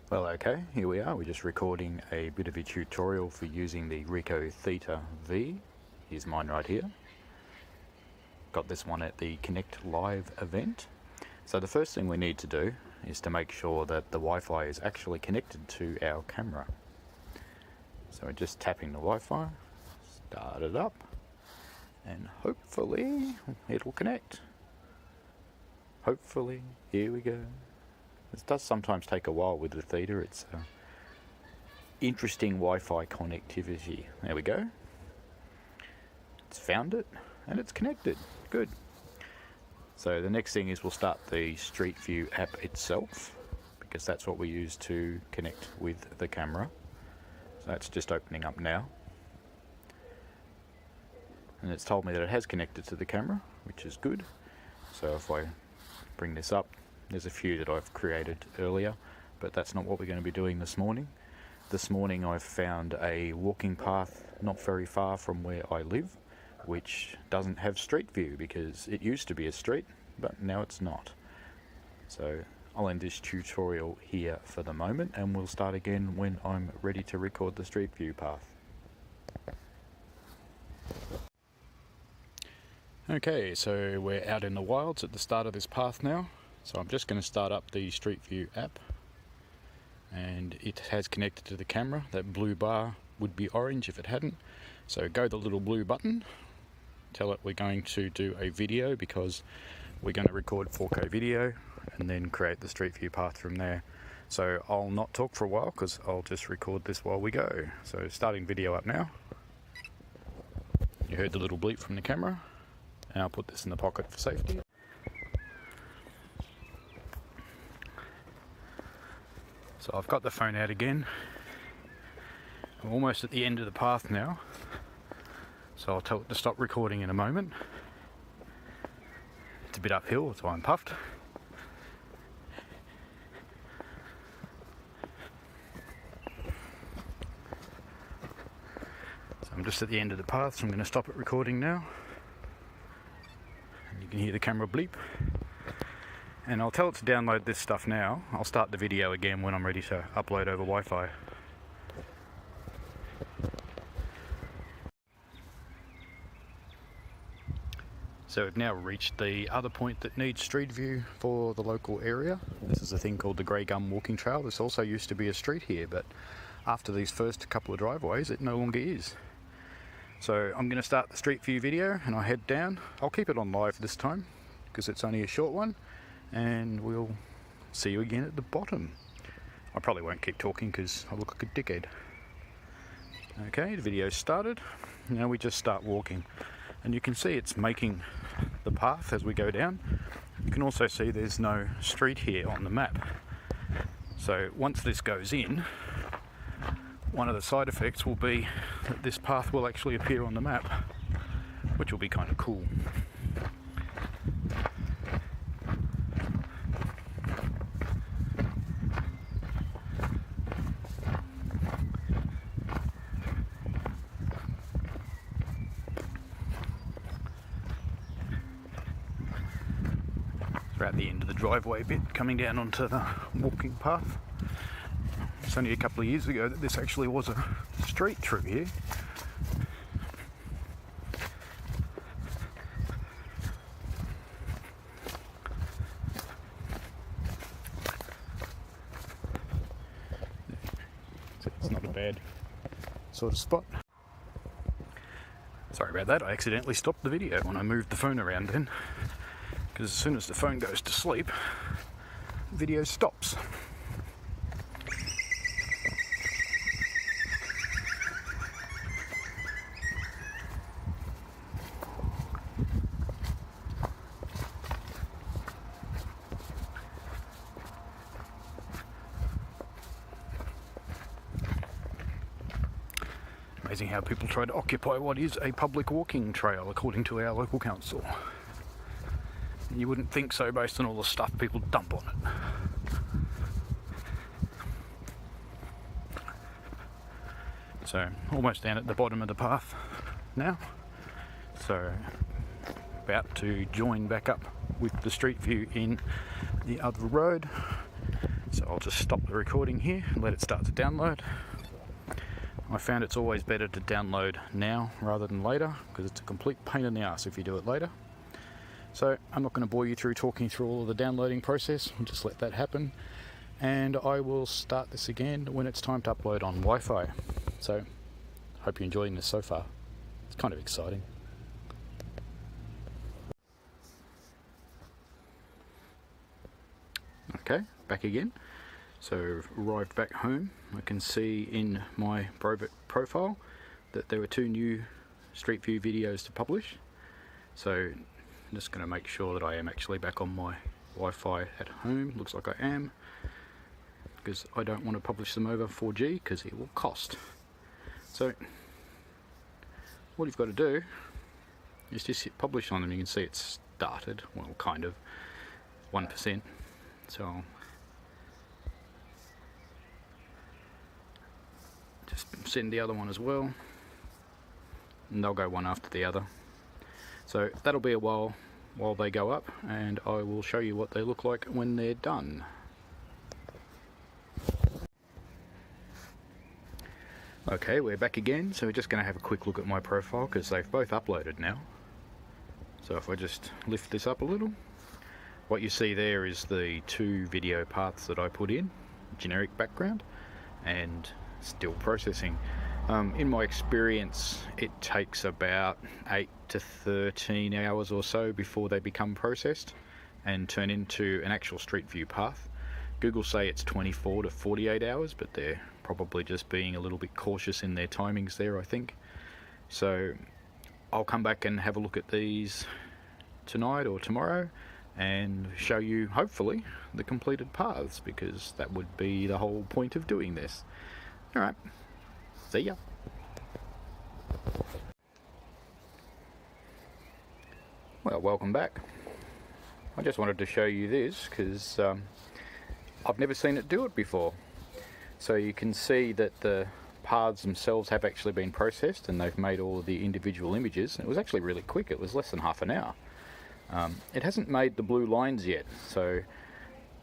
Well, okay, here we are. We're just recording a bit of a tutorial for using the Ricoh Theta V. Here's mine right here. Got this one at the Connect Live event. So the first thing we need to do is to make sure that the Wi-Fi is actually connected to our camera. So we're just tapping the Wi-Fi, start it up, and hopefully it'll connect. Hopefully, here we go. This does sometimes take a while with the Theta. It's interesting Wi-Fi connectivity. There we go. It's found it and it's connected. Good. So the next thing is we'll start the Street View app itself, because that's what we use to connect with the camera. So that's just opening up now. And it's told me that it has connected to the camera, which is good. So if I bring this up, there's a few that I've created earlier, but that's not what we're going to be doing this morning. This morning I've found a walking path not very far from where I live, which doesn't have street view because it used to be a street, but now it's not. So I'll end this tutorial here for the moment, and we'll start again when I'm ready to record the street view path. Okay, so we're out in the wilds at the start of this path now. So I'm just going to start up the Street View app, and it has connected to the camera. That blue bar would be orange if it hadn't. So go the little blue button, tell it we're going to do a video because we're going to record 4K video and then create the Street View path from there. So I'll not talk for a while because I'll just record this while we go. So starting video up now. You heard the little bleep from the camera, and I'll put this in the pocket for safety. So I've got the phone out again. I'm almost at the end of the path now, so I'll tell it to stop recording in a moment. It's a bit uphill, so I'm puffed. So I'm just at the end of the path, so I'm going to stop it recording now. And you can hear the camera bleep. And I'll tell it to download this stuff now. I'll start the video again when I'm ready to upload over Wi-Fi. So we've now reached the other point that needs street view for the local area. This is a thing called the Grey Gum Walking Trail. This also used to be a street here, but after these first couple of driveways, it no longer is. So I'm going to start the street view video and I'll head down. I'll keep it on live this time because it's only a short one. And we'll see you again at the bottom. I probably won't keep talking because I look like a dickhead. Okay, the video's started. Now we just start walking. And you can see it's making the path as we go down. You can also see there's no street here on the map. So once this goes in, one of the side effects will be that this path will actually appear on the map, which will be kind of cool. We're at the end of the driveway bit, coming down onto the walking path. It's only a couple of years ago that this actually was a street through here. It's not a bad sort of spot. Sorry about that, I accidentally stopped the video when I moved the phone around then. Because as soon as the phone goes to sleep, the video stops. Amazing how people try to occupy what is a public walking trail according to our local council. You wouldn't think so based on all the stuff people dump on it. So almost down at the bottom of the path now. So about to join back up with the street view in the other road. So I'll just stop the recording here and let it start to download. I found it's always better to download now rather than later, because it's a complete pain in the ass if you do it later. So I'm not going to bore you through talking through all of the downloading process. I'll just let that happen, and I will start this again when it's time to upload on Wi-Fi. So hope you're enjoying this so far. It's kind of exciting. Okay, back again. So arrived back home. I can see in my profile that there were 2 new Street View videos to publish. So I'm just going to make sure that I am actually back on my Wi-Fi at home. Looks like I am, because I don't want to publish them over 4G because it will cost. So what you've got to do is just hit publish on them. You can see it's started, well, kind of 1%. So I'll just send the other one as well, and they'll go one after the other. So that'll be a while they go up, and I will show you what they look like when they're done. Okay, we're back again, so we're just going to have a quick look at my profile because they've both uploaded now. So if I just lift this up a little, what you see there is the 2 video paths that I put in, generic background and still processing. In my experience, it takes about 8 to 13 hours or so before they become processed and turn into an actual Street View path. Google say it's 24 to 48 hours, but they're probably just being a little bit cautious in their timings there, I think. So I'll come back and have a look at these tonight or tomorrow and show you, hopefully, the completed paths, because that would be the whole point of doing this. Alright, see ya. Well, welcome back. I just wanted to show you this because I've never seen it do it before. So you can see that the paths themselves have actually been processed and they've made all of the individual images, and it was actually really quick. It was less than half an hour. It hasn't made the blue lines yet, so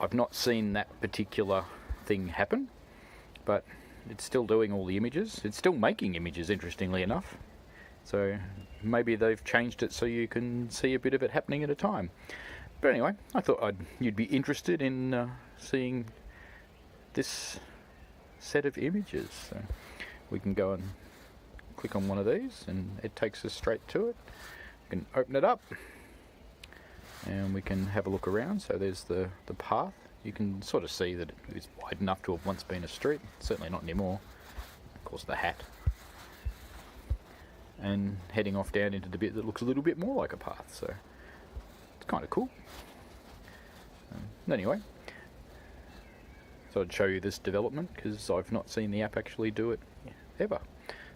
I've not seen that particular thing happen, but it's still doing all the images. It's still making images, interestingly enough. So maybe they've changed it so you can see a bit of it happening at a time. But anyway, I thought you'd be interested in seeing this set of images. So we can go and click on one of these and it takes us straight to it. We can open it up and we can have a look around. So there's the path. You can sort of see that it's wide enough to have once been a street, certainly not anymore. Of course, the hat. And heading off down into the bit that looks a little bit more like a path, so it's kind of cool. Anyway, so I'd show you this development because I've not seen the app actually do it ever,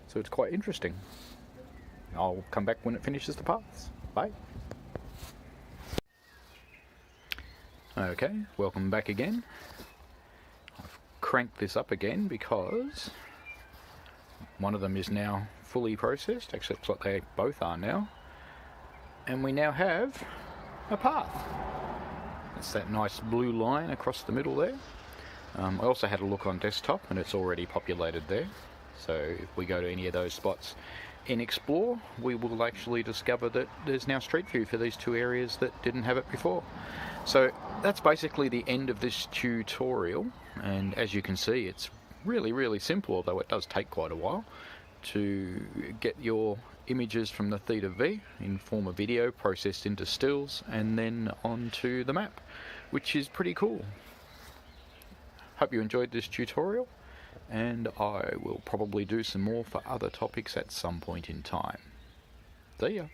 so it's quite interesting. I'll come back when it finishes the paths. Bye. Okay, welcome back again. I've cranked this up again because one of them is now fully processed. Actually, it looks like they both are now. And we now have a path. It's that nice blue line across the middle there. I also had a look on desktop and it's already populated there. So if we go to any of those spots in Explore, we will actually discover that there's now Street View for these 2 areas that didn't have it before. So that's basically the end of this tutorial, and as you can see, it's really simple, although it does take quite a while to get your images from the Theta V in form of video processed into stills and then onto the map, which is pretty cool. Hope you enjoyed this tutorial, and I will probably do some more for other topics at some point in time. See ya.